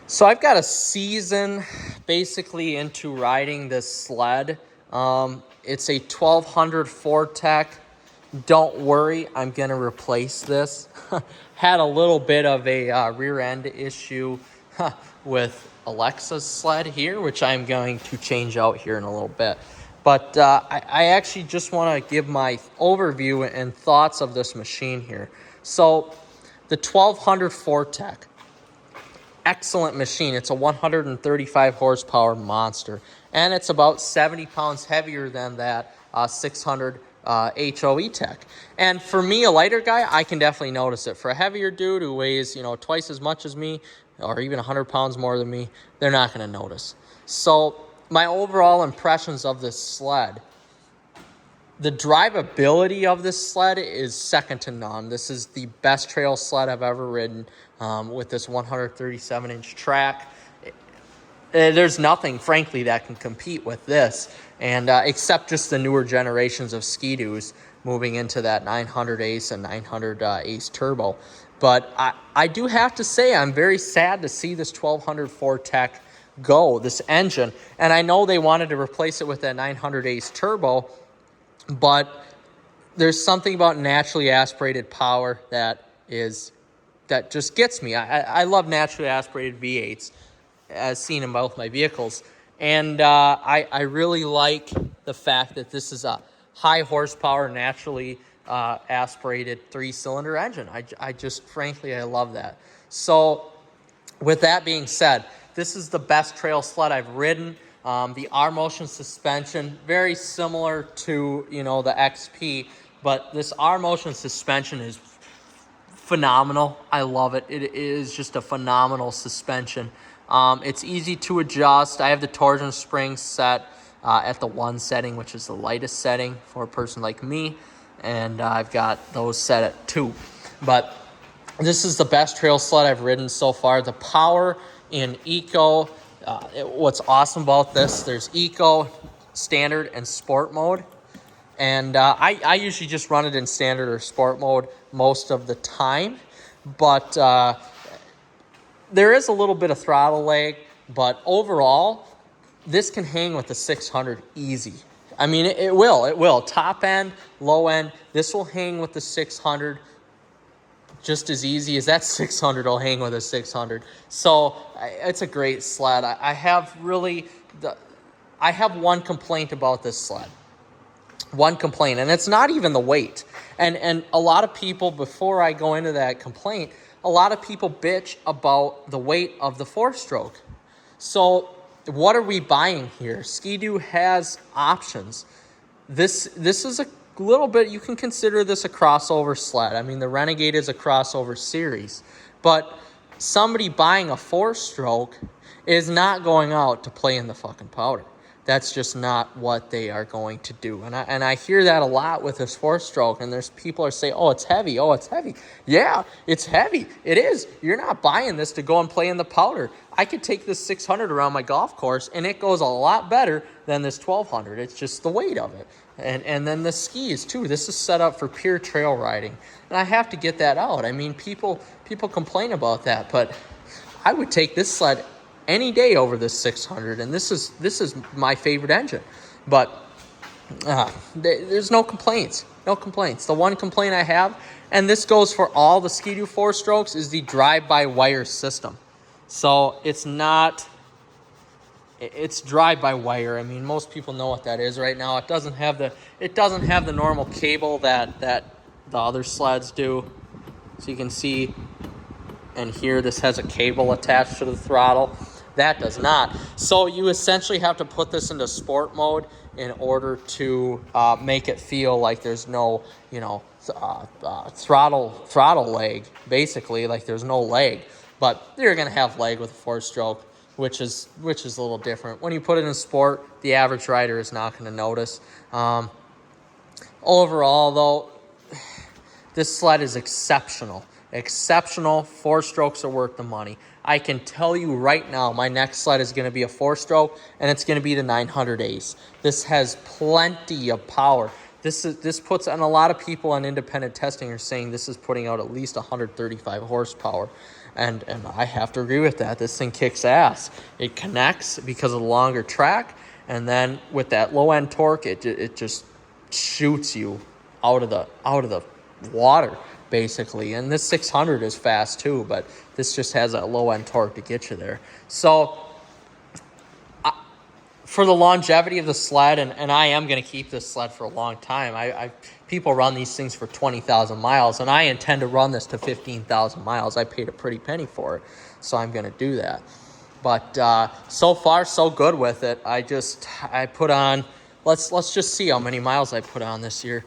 So I've got a season basically into riding this sled. It's a 1200 Fortec. Don't worry, I'm going to replace this. Had a little bit of a rear end issue with Alexa's sled here, which I'm going to change out here in a little bit. But I actually just want to give my overview and thoughts of this machine here. So the 1200 Fortec. Excellent machine. It's a 135 horsepower monster, and it's about 70 pounds heavier than that 600 HOE Tech. And for me, a lighter guy, I can definitely notice it. For a heavier dude who weighs, twice as much as me, or even 100 pounds more than me, they're not going to notice. So my overall impressions of this sled. The drivability of this sled is second to none. This is the best trail sled I've ever ridden with this 137-inch track. There's nothing, frankly, that can compete with this, and except just the newer generations of Ski-Doos moving into that 900 Ace and 900 Ace Turbo. But I do have to say I'm very sad to see this 1200 Fortec go, this engine. And I know they wanted to replace it with that 900 Ace Turbo, but there's something about naturally aspirated power that just gets me. I love naturally aspirated V8s, as seen in both my vehicles. And I really like the fact that this is a high horsepower, naturally aspirated 3-cylinder engine. I just, frankly, I love that. So with that being said, this is the best trail sled I've ridden. The R-Motion suspension, very similar to, the XP, but this R-Motion suspension is phenomenal. I love it. It is just a phenomenal suspension. It's easy to adjust. I have the torsion springs set at the 1 setting, which is the lightest setting for a person like me, and I've got those set at 2. But this is the best trail sled I've ridden so far. The power in Eco. What's awesome about this, there's Eco, Standard, and Sport mode. And I usually just run it in Standard or Sport mode most of the time. But there is a little bit of throttle lag. But overall, this can hang with the 600 easy. I mean, it will. Top end, low end, this will hang with the 600 just as easy as that 600 will hang with a 600. So it's a great sled. I have one complaint about this sled. One complaint, and it's not even the weight. And a lot of people, before I go into that complaint, a lot of people bitch about the weight of the 4-stroke. So what are we buying here? Ski-Doo has options. This is a little bit, you can consider this a crossover sled. I mean, the Renegade is a crossover series, but somebody buying a 4-stroke is not going out to play in the fucking powder. That's just not what they are going to do. And I hear that a lot with this 4-stroke, and there's people are saying, oh, it's heavy. Oh, it's heavy. Yeah, it's heavy. It is. You're not buying this to go and play in the powder. I could take this 600 around my golf course, and it goes a lot better than this 1200. It's just the weight of it. And then the skis, too. This is set up for pure trail riding. And I have to get that out. I mean, people complain about that, but I would take this sled any day over this 600, and this is my favorite engine. But there's no complaints. No complaints. The one complaint I have, and this goes for all the Ski-Doo 4-strokes, is the drive-by-wire system. So it's drive-by-wire. I mean, most people know what that is right now. It doesn't have the normal cable that the other sleds do. So you can see and here this has a cable attached to the throttle. That does not. So you essentially have to put this into sport mode in order to make it feel like there's no, throttle lag, basically, like there's no lag. But you're going to have lag with a 4-stroke, which is a little different. When you put it in sport, the average rider is not going to notice. Overall, though, this sled is exceptional. Exceptional. 4-strokes are worth the money. I can tell you right now, my next sled is going to be a 4-stroke, and it's going to be the 900 Ace. This has plenty of power. This puts, and a lot of people on independent testing are saying this is putting out at least 135 horsepower. And I have to agree with that. This thing kicks ass. It connects because of the longer track, and then with that low end torque, it just shoots you out of the water basically. And this 600 is fast too, but this just has that low end torque to get you there. So for the longevity of the Sled, and I am going to keep this Sled for a long time. People run these things for 20,000 miles, and I intend to run this to 15,000 miles. I paid a pretty penny for it, so I'm going to do that. But so far, so good with it. I put on, let's just see how many miles I put on this year.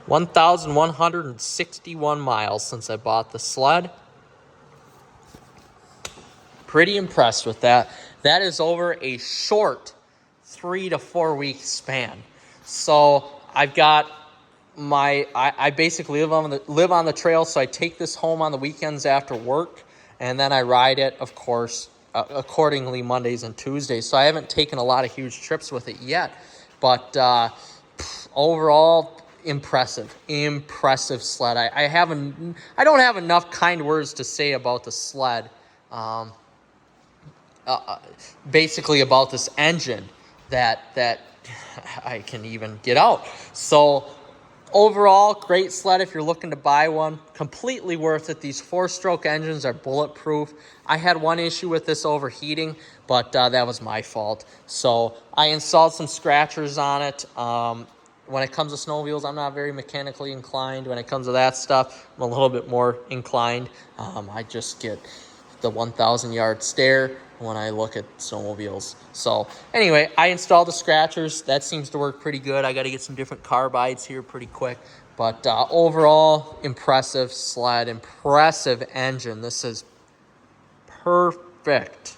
$1,161 miles since I bought the Sled. Pretty impressed with that. That is over a short 3 to 4 week span. So I've got I basically live on the trail, so I take this home on the weekends after work, and then I ride it, of course, accordingly Mondays and Tuesdays. So I haven't taken a lot of huge trips with it yet, but overall, impressive Sled. I don't have enough kind words to say about the Sled. Basically about this engine that I can even get out. So overall, great Sled if you're looking to buy one. Completely worth it. These 4-stroke engines are bulletproof. I had one issue with this overheating, but that was my fault. So I installed some scratchers on it. When it comes to snowmobiles, I'm not very mechanically inclined. When it comes to that stuff, I'm a little bit more inclined. I just get the 1,000-yard stare when I look at snowmobiles. So anyway, I installed the scratchers. That seems to work pretty good. I got to get some different carbides here pretty quick. But overall, impressive Sled, impressive engine. This is perfect.